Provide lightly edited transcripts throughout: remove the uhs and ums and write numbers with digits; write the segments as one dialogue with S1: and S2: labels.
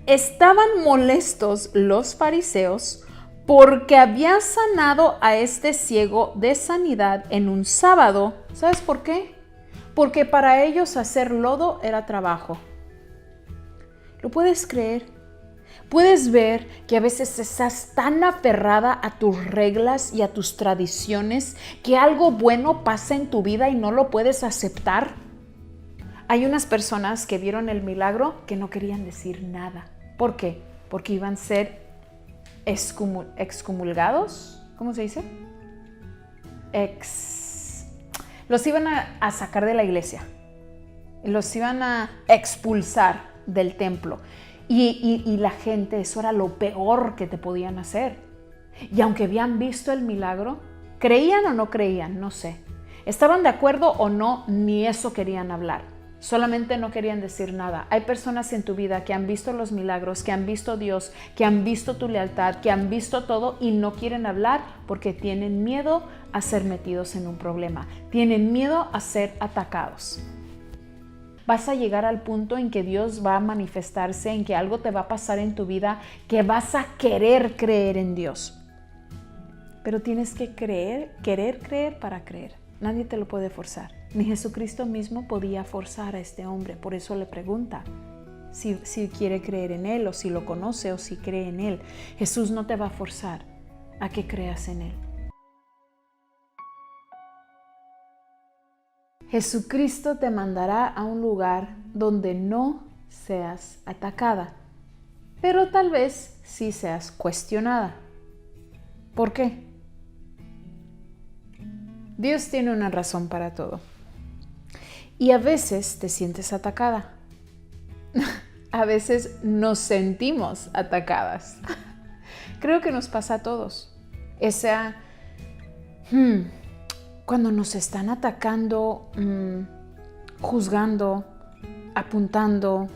S1: Estaban molestos los fariseos porque había sanado a este ciego de sanidad en un sábado. ¿Sabes por qué? Porque para ellos hacer lodo era trabajo. ¿Lo puedes creer? Puedes ver que a veces estás tan aferrada a tus reglas y a tus tradiciones que algo bueno pasa en tu vida y no lo puedes aceptar. Hay unas personas que vieron el milagro que no querían decir nada. ¿Por qué? Porque iban a ser excomulgados. ¿Cómo se dice? Los iban a sacar de la iglesia. Los iban a expulsar del templo. Y la gente, eso era lo peor que te podían hacer. Y aunque habían visto el milagro, ¿creían o no creían? No sé. ¿Estaban de acuerdo o no? Ni eso querían hablar. Solamente no querían decir nada. Hay personas en tu vida que han visto los milagros, que han visto a Dios, que han visto tu lealtad, que han visto todo y no quieren hablar porque tienen miedo a ser metidos en un problema. Tienen miedo a ser atacados. Vas a llegar al punto en que Dios va a manifestarse, en que algo te va a pasar en tu vida, que vas a querer creer en Dios. Pero tienes que querer creer para creer. Nadie te lo puede forzar. Ni Jesucristo mismo podía forzar a este hombre. Por eso le pregunta si quiere creer en Él, o si lo conoce, o si cree en Él. Jesús no te va a forzar a que creas en Él. Jesucristo te mandará a un lugar donde no seas atacada, pero tal vez sí seas cuestionada. ¿Por qué? Dios tiene una razón para todo. Y a veces te sientes atacada. A veces nos sentimos atacadas. Creo que nos pasa a todos. Cuando nos están atacando, juzgando, apuntando,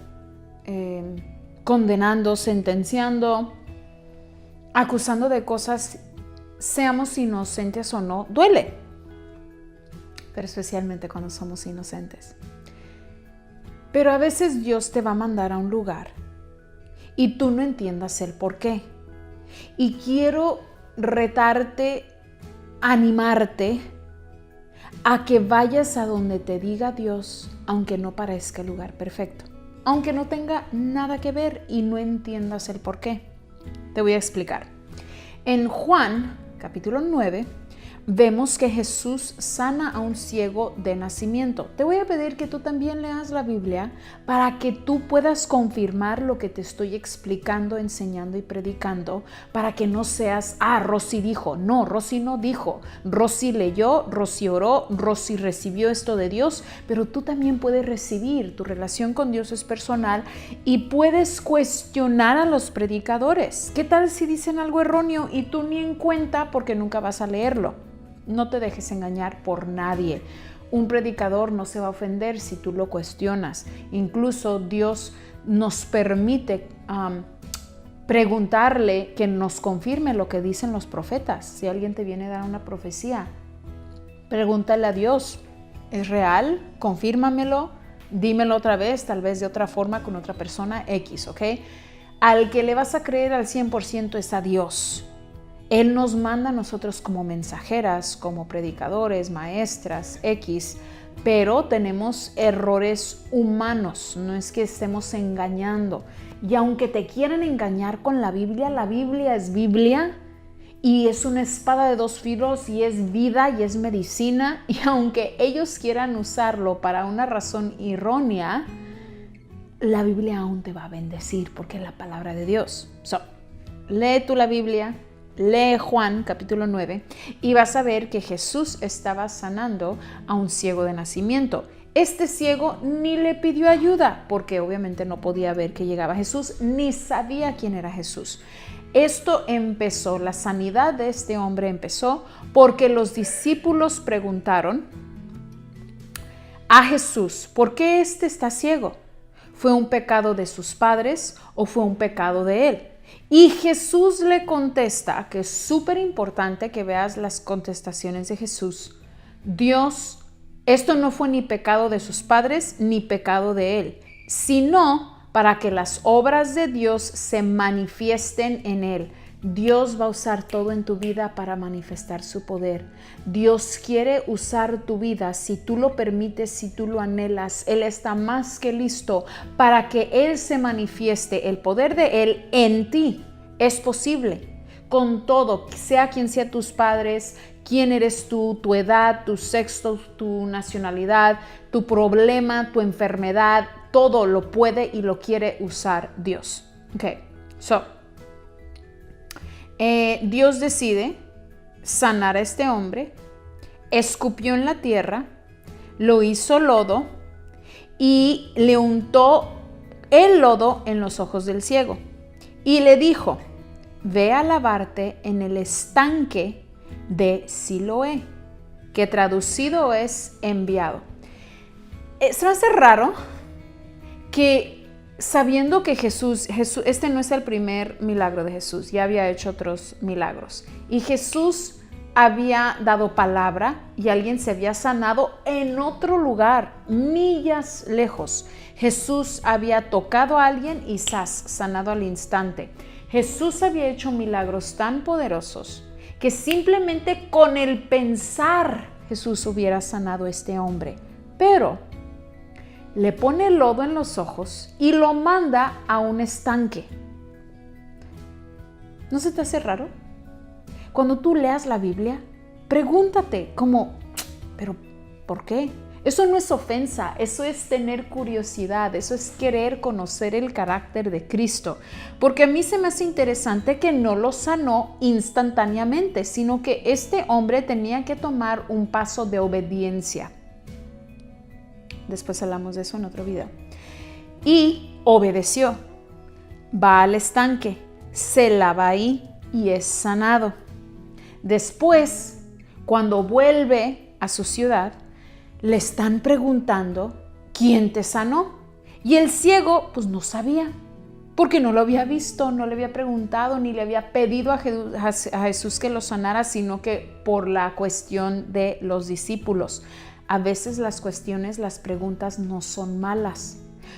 S1: condenando, sentenciando, acusando de cosas, seamos inocentes o no, duele. Pero especialmente cuando somos inocentes. Pero a veces Dios te va a mandar a un lugar y tú no entiendas el por qué. Y quiero retarte, animarte a que vayas a donde te diga Dios, aunque no parezca el lugar perfecto, aunque no tenga nada que ver y no entiendas el por qué. Te voy a explicar. En Juan, capítulo 9, vemos que Jesús sana a un ciego de nacimiento. Te voy a pedir que tú también leas la Biblia para que tú puedas confirmar lo que te estoy explicando, enseñando y predicando, para que no seas, Rosy dijo. No, Rosy no dijo. Rosy leyó, Rosy oró, Rosy recibió esto de Dios, pero tú también puedes recibir. Tu relación con Dios es personal y puedes cuestionar a los predicadores. ¿Qué tal si dicen algo erróneo y tú ni en cuenta porque nunca vas a leerlo? No te dejes engañar por nadie. Un predicador no se va a ofender si tú lo cuestionas. Incluso Dios nos permite preguntarle que nos confirme lo que dicen los profetas. Si alguien te viene a dar una profecía, pregúntale a Dios, ¿es real? Confírmamelo, dímelo otra vez, tal vez de otra forma con otra persona X, ¿ok? Al que le vas a creer al 100% es a Dios. Él nos manda a nosotros como mensajeras, como predicadores, maestras, X, pero tenemos errores humanos, no es que estemos engañando. Y aunque te quieran engañar con la Biblia es Biblia y es una espada de dos filos y es vida y es medicina. Y aunque ellos quieran usarlo para una razón errónea, la Biblia aún te va a bendecir porque es la palabra de Dios. Lee tú la Biblia. Lee Juan capítulo 9 y vas a ver que Jesús estaba sanando a un ciego de nacimiento. Este ciego ni le pidió ayuda porque obviamente no podía ver que llegaba Jesús ni sabía quién era Jesús. Esto empezó, la sanidad de este hombre empezó porque los discípulos preguntaron a Jesús, ¿por qué este está ciego? ¿Fue un pecado de sus padres o fue un pecado de él? Y Jesús le contesta, que es súper importante que veas las contestaciones de Jesús. Dios, esto no fue ni pecado de sus padres ni pecado de él, sino para que las obras de Dios se manifiesten en él. Dios va a usar todo en tu vida para manifestar su poder. Dios quiere usar tu vida si tú lo permites, si tú lo anhelas. Él está más que listo para que Él se manifieste. El poder de Él en ti es posible. Con todo, sea quien sea tus padres, quién eres tú, tu edad, tu sexo, tu nacionalidad, tu problema, tu enfermedad, todo lo puede y lo quiere usar Dios. Okay, Dios decide sanar a este hombre, escupió en la tierra, lo hizo lodo y le untó el lodo en los ojos del ciego y le dijo: ve a lavarte en el estanque de Siloé, que traducido es enviado. Se me hace raro que, sabiendo que Jesús, este no es el primer milagro de Jesús, ya había hecho otros milagros. Y Jesús había dado palabra y alguien se había sanado en otro lugar, millas lejos. Jesús había tocado a alguien y sanado al instante. Jesús había hecho milagros tan poderosos que simplemente con el pensar Jesús hubiera sanado a este hombre. Pero le pone el lodo en los ojos y lo manda a un estanque. ¿No se te hace raro? Cuando tú leas la Biblia, pregúntate ¿pero por qué? Eso no es ofensa, eso es tener curiosidad, eso es querer conocer el carácter de Cristo. Porque a mí se me hace interesante que no lo sanó instantáneamente, sino que este hombre tenía que tomar un paso de obediencia. Después hablamos de eso en otro video. Y obedeció. Va al estanque, se lava ahí y es sanado. Después, cuando vuelve a su ciudad, le están preguntando: ¿quién te sanó? Y el ciego pues no sabía, porque no lo había visto, no le había preguntado, ni le había pedido a Jesús que lo sanara, sino que por la cuestión de los discípulos. A veces las cuestiones, las preguntas no son malas.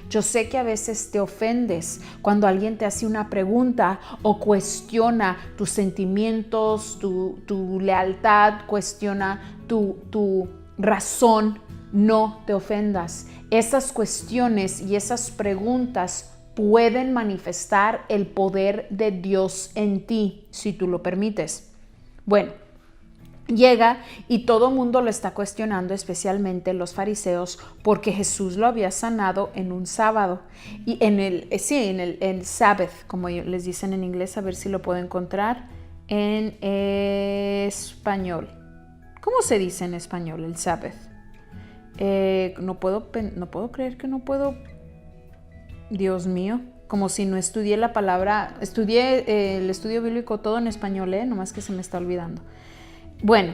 S1: Yo sé que a veces te ofendes cuando alguien te hace una pregunta o cuestiona tus sentimientos, tu lealtad, cuestiona tu razón. No te ofendas. Esas cuestiones y esas preguntas pueden manifestar el poder de Dios en ti, si tú lo permites. Bueno, llega y todo el mundo lo está cuestionando, especialmente los fariseos, porque Jesús lo había sanado en un sábado. Y en el Sabbath, como les dicen en inglés, a ver si lo puedo encontrar en español. ¿Cómo se dice en español el Sabbath? No puedo creer que no puedo. Dios mío, como si no estudié la palabra. Estudié el estudio bíblico todo en español, nomás que se me está olvidando. Bueno,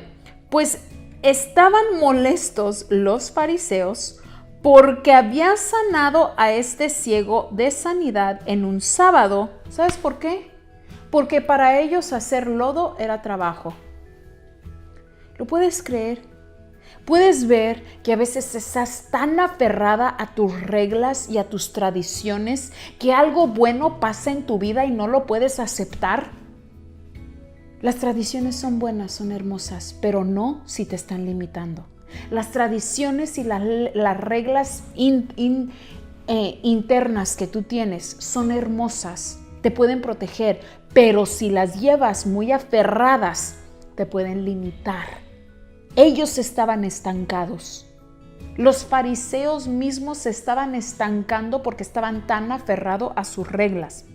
S1: pues estaban molestos los fariseos porque había sanado a este ciego de sanidad en un sábado. ¿Sabes por qué? Porque para ellos hacer lodo era trabajo. ¿Lo puedes creer? Puedes ver que a veces estás tan aferrada a tus reglas y a tus tradiciones que algo bueno pasa en tu vida y no lo puedes aceptar. Las tradiciones son buenas, son hermosas, pero no si te están limitando. Las tradiciones y las reglas internas que tú tienes son hermosas, te pueden proteger, pero si las llevas muy aferradas, te pueden limitar. Ellos estaban estancados. Los fariseos mismos se estaban estancando porque estaban tan aferrados a sus reglas.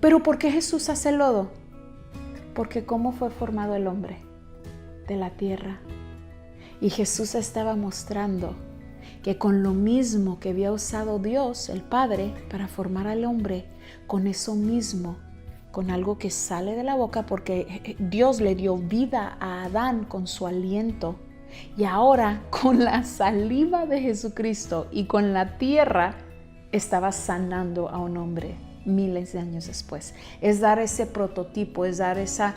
S1: ¿Pero por qué Jesús hace lodo? Porque ¿cómo fue formado el hombre? De la tierra. Y Jesús estaba mostrando que con lo mismo que había usado Dios, el Padre, para formar al hombre, con eso mismo, con algo que sale de la boca, porque Dios le dio vida a Adán con su aliento. Y ahora, con la saliva de Jesucristo y con la tierra, estaba sanando a un hombre. Miles de años después. Es dar ese prototipo, es dar esa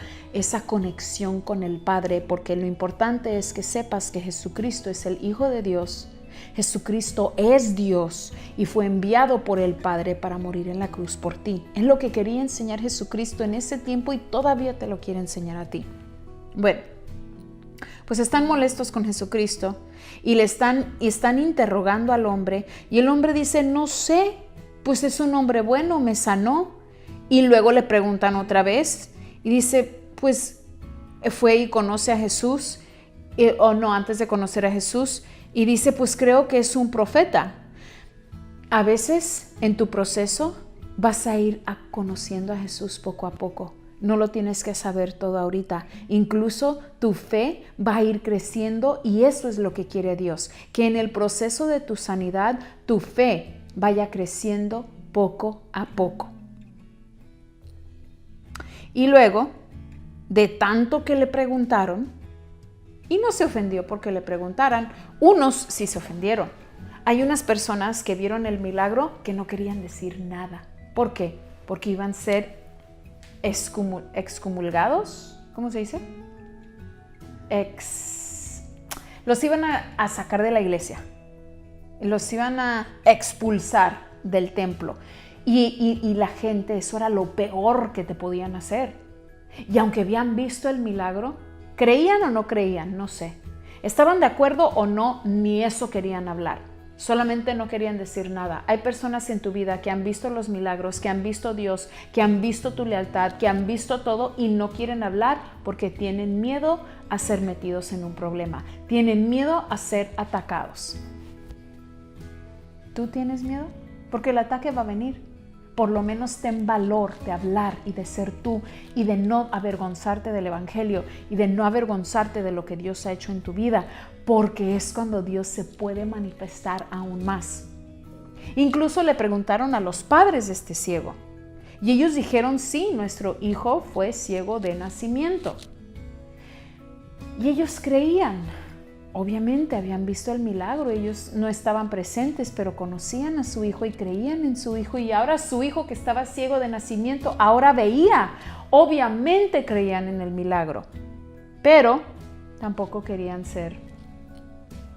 S1: conexión con el Padre, porque lo importante es que sepas que Jesucristo es el Hijo de Dios, Jesucristo es Dios y fue enviado por el Padre para morir en la cruz por ti. Es lo que quería enseñar Jesucristo en ese tiempo y todavía te lo quiere enseñar a ti. Bueno, pues están molestos con Jesucristo y están interrogando al hombre, y el hombre dice, no sé, pues es un hombre bueno, me sanó. Y luego le preguntan otra vez y dice, pues fue y conoce a Jesús, o no, antes de conocer a Jesús, y dice, pues creo que es un profeta. A veces en tu proceso vas a ir conociendo a Jesús poco a poco. No lo tienes que saber todo ahorita. Incluso tu fe va a ir creciendo, y eso es lo que quiere Dios, que en el proceso de tu sanidad tu fe vaya creciendo poco a poco. Y luego, de tanto que le preguntaron, y no se ofendió porque le preguntaran, unos sí se ofendieron. Hay unas personas que vieron el milagro que no querían decir nada. ¿Por qué? Porque iban a ser excomulgados. ¿Cómo se dice? Los iban a sacar de la iglesia. Los iban a expulsar del templo. Y la gente, eso era lo peor que te podían hacer. Y aunque habían visto el milagro, ¿creían o no creían? No sé. ¿Estaban de acuerdo o no? Ni eso querían hablar. Solamente no querían decir nada. Hay personas en tu vida que han visto los milagros, que han visto a Dios, que han visto tu lealtad, que han visto todo y no quieren hablar porque tienen miedo a ser metidos en un problema. Tienen miedo a ser atacados. ¿Tú tienes miedo? Porque el ataque va a venir. Por lo menos ten valor de hablar y de ser tú, y de no avergonzarte del evangelio, y de no avergonzarte de lo que Dios ha hecho en tu vida, porque es cuando Dios se puede manifestar aún más. Incluso le preguntaron a los padres de este ciego, y ellos dijeron, sí, nuestro hijo fue ciego de nacimiento. Y ellos creían. Obviamente habían visto el milagro, ellos no estaban presentes, pero conocían a su hijo y creían en su hijo, y ahora su hijo, que estaba ciego de nacimiento, ahora veía. Obviamente creían en el milagro, pero tampoco querían ser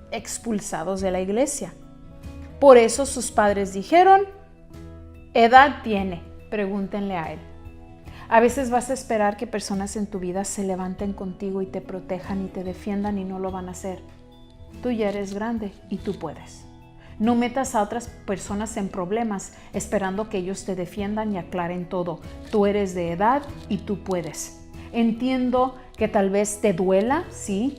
S1: expulsados de la iglesia. Por eso sus padres dijeron, ¿edad tiene? Pregúntenle a él. A veces vas a esperar que personas en tu vida se levanten contigo y te protejan y te defiendan, y no lo van a hacer. Tú ya eres grande y tú puedes. No metas a otras personas en problemas esperando que ellos te defiendan y aclaren todo. Tú eres de edad y tú puedes. Entiendo que tal vez te duela, sí.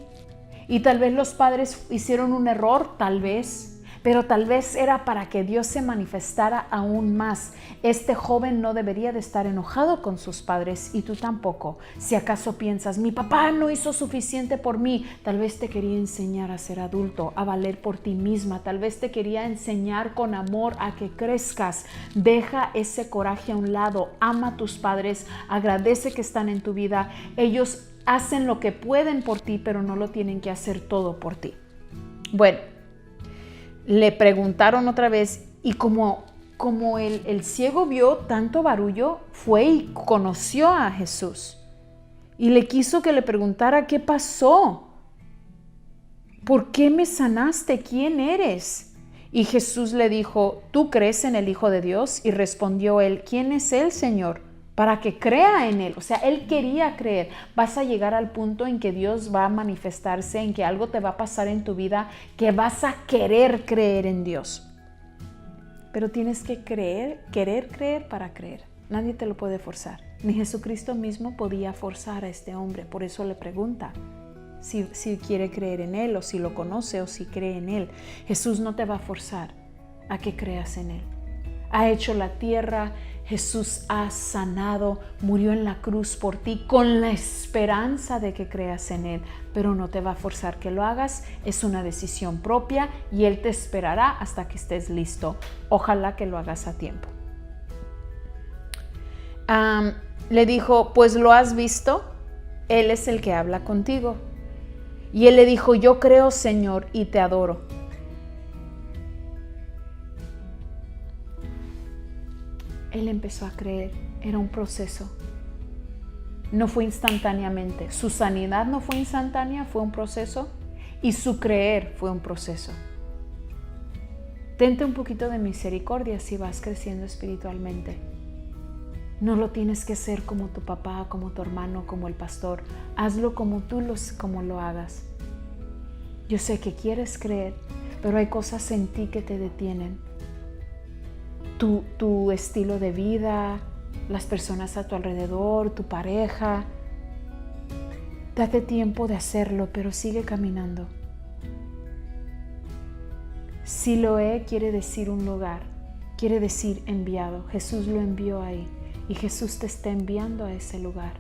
S1: Y tal vez los padres hicieron un error, tal vez. Pero tal vez era para que Dios se manifestara aún más. Este joven no debería de estar enojado con sus padres, y tú tampoco. Si acaso piensas, mi papá no hizo suficiente por mí, tal vez te quería enseñar a ser adulto, a valer por ti misma. Tal vez te quería enseñar con amor a que crezcas. Deja ese coraje a un lado. Ama a tus padres. Agradece que están en tu vida. Ellos hacen lo que pueden por ti, pero no lo tienen que hacer todo por ti. Bueno, le preguntaron otra vez, y como el ciego vio tanto barullo, fue y conoció a Jesús. Y le quiso que le preguntara, ¿qué pasó? ¿Por qué me sanaste? ¿Quién eres? Y Jesús le dijo, ¿tú crees en el Hijo de Dios? Y respondió él, ¿quién es él, Señor? Para que crea en él. O sea, él quería creer. Vas a llegar al punto en que Dios va a manifestarse, en que algo te va a pasar en tu vida, que vas a querer creer en Dios. Pero tienes que querer creer para creer. Nadie te lo puede forzar. Ni Jesucristo mismo podía forzar a este hombre. Por eso le pregunta si quiere creer en él, o si lo conoce, o si cree en él. Jesús no te va a forzar a que creas en él. Ha hecho la tierra. Jesús ha sanado, murió en la cruz por ti con la esperanza de que creas en él, pero no te va a forzar que lo hagas. Es una decisión propia, y él te esperará hasta que estés listo. Ojalá que lo hagas a tiempo. Le dijo, pues lo has visto, él es el que habla contigo. Y él le dijo, yo creo, Señor, y te adoro. Él empezó a creer. Era un proceso. No fue instantáneamente. Su sanidad no fue instantánea, fue un proceso. Y su creer fue un proceso. Tente un poquito de misericordia si vas creciendo espiritualmente. No lo tienes que hacer como tu papá, como tu hermano, como el pastor. Hazlo como como lo hagas. Yo sé que quieres creer, pero hay cosas en ti que te detienen. Tu estilo de vida, las personas a tu alrededor, tu pareja. Date tiempo de hacerlo, pero sigue caminando. Siloé quiere decir un lugar, quiere decir enviado. Jesús lo envió ahí y Jesús te está enviando a ese lugar.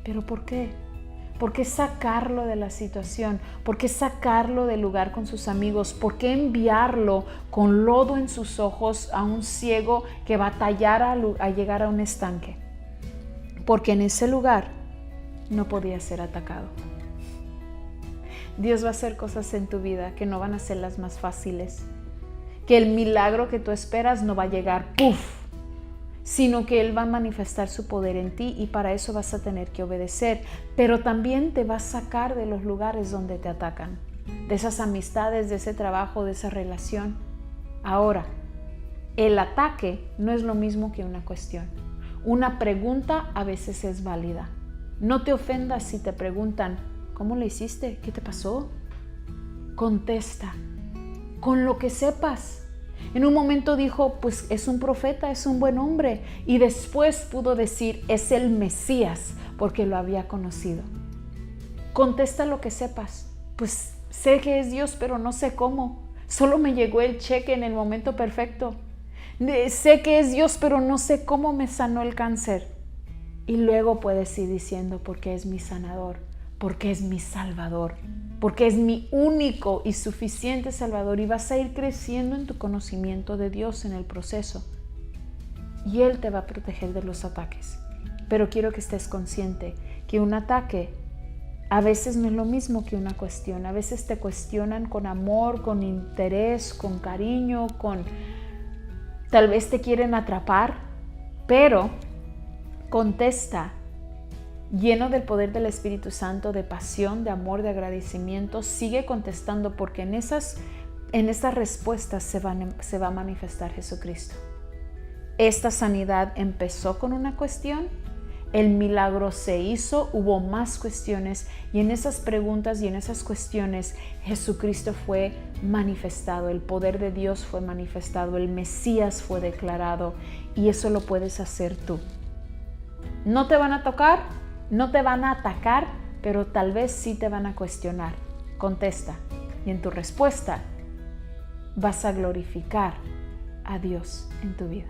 S1: ¿Pero por qué? ¿Por qué sacarlo de la situación? ¿Por qué sacarlo del lugar con sus amigos? ¿Por qué enviarlo con lodo en sus ojos a un ciego que batallara a llegar a un estanque? Porque en ese lugar no podía ser atacado. Dios va a hacer cosas en tu vida que no van a ser las más fáciles. Que el milagro que tú esperas no va a llegar ¡puf!, sino que Él va a manifestar su poder en ti y para eso vas a tener que obedecer. Pero también te va a sacar de los lugares donde te atacan, de esas amistades, de ese trabajo, de esa relación. Ahora, el ataque no es lo mismo que una cuestión. Una pregunta a veces es válida. No te ofendas si te preguntan, ¿cómo le hiciste? ¿Qué te pasó? Contesta con lo que sepas. En un momento dijo, pues es un profeta, es un buen hombre. Y después pudo decir, es el Mesías, porque lo había conocido. Contesta lo que sepas. Pues sé que es Dios, pero no sé cómo. Solo me llegó el cheque en el momento perfecto. Sé que es Dios, pero no sé cómo me sanó el cáncer. Y luego puedes ir diciendo, porque es mi sanador, porque es mi salvador, porque es mi único y suficiente salvador. Y vas a ir creciendo en tu conocimiento de Dios en el proceso. Y Él te va a proteger de los ataques. Pero quiero que estés consciente que un ataque a veces no es lo mismo que una cuestión. A veces te cuestionan con amor, con interés, con cariño, tal vez te quieren atrapar, pero contesta lleno del poder del Espíritu Santo, de pasión, de amor, de agradecimiento. Sigue contestando porque en esas respuestas se va a manifestar Jesucristo. Esta sanidad empezó con una cuestión, el milagro se hizo, hubo más cuestiones y en esas preguntas y en esas cuestiones Jesucristo fue manifestado, el poder de Dios fue manifestado, el Mesías fue declarado y eso lo puedes hacer tú. No te van a tocar, no te van a atacar, pero tal vez sí te van a cuestionar. Contesta y en tu respuesta vas a glorificar a Dios en tu vida.